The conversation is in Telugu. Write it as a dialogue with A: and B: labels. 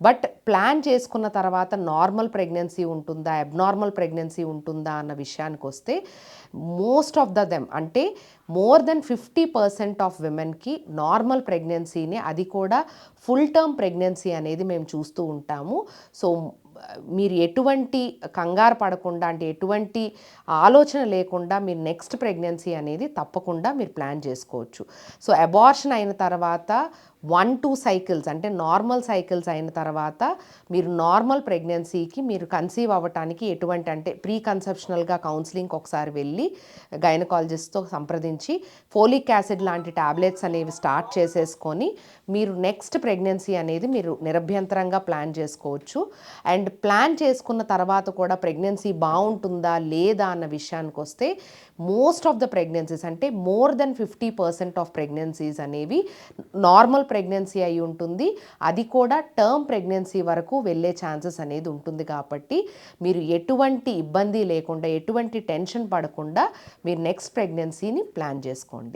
A: బట్ ప్లాన్ చేసుకున్న తర్వాత నార్మల్ ప్రెగ్నెన్సీ ఉంటుందా, అబ్నార్మల్ ప్రెగ్నెన్సీ ఉంటుందా అన్న విషయానికొస్తే మోస్ట్ ఆఫ్ దెమ్ అంటే మోర్ దెన్ 50% ఆఫ్ విమెన్‌కి నార్మల్ ప్రెగ్నెన్సీనే, అది కూడా ఫుల్ టర్మ్ ప్రెగ్నెన్సీ అనేది మేము చూస్తూ ఉంటాము. సో, మీరు ఎటువంటి కంగారు పడకుండా, అంటే ఎటువంటి ఆలోచన లేకుండా మీరు నెక్స్ట్ ప్రెగ్నెన్సీ అనేది తప్పకుండా మీరు ప్లాన్ చేసుకోవచ్చు. సో, అబార్షన్ అయిన తర్వాత 1-2 సైకిల్స్ అంటే నార్మల్ సైకిల్స్ అయిన తర్వాత మీరు నార్మల్ ప్రెగ్నెన్సీకి మీరు కన్సీవ్ అవ్వటానికి ఎటువంటి, అంటే ప్రీ కన్సెప్షనల్‌గా కౌన్సిలింగ్‌కి ఒకసారి వెళ్ళి గైనకాలజిస్ట్‌తో సంప్రదించి ఫోలిక్ యాసిడ్ లాంటి టాబ్లెట్స్ అనేవి స్టార్ట్ చేసేసుకొని మీరు నెక్స్ట్ ప్రెగ్నెన్సీ అనేది మీరు నిరభ్యంతరంగా ప్లాన్ చేసుకోవచ్చు. అండ్ ప్లాన్ చేసుకున్న తర్వాత కూడా ప్రెగ్నెన్సీ బాగుంటుందా లేదా అన్న విషయానికొస్తే మోస్ట్ ఆఫ్ ద ప్రెగ్నెన్సీస్ అంటే మోర్ దెన్ 50% ఆఫ్ ప్రెగ్నెన్సీస్ అనేవి నార్మల్ ప్రెగ్నెన్సీ అయి ఉంటుంది. అది కూడా టర్మ్ ప్రెగ్నెన్సీ వరకు వెళ్ళే ఛాన్సెస్ అనేది ఉంటుంది. కాబట్టి మీరు ఎటువంటి ఇబ్బంది లేకుండా, ఎటువంటి టెన్షన్ పడకుండా మీరు నెక్స్ట్ ప్రెగ్నెన్సీని ప్లాన్ చేసుకోండి.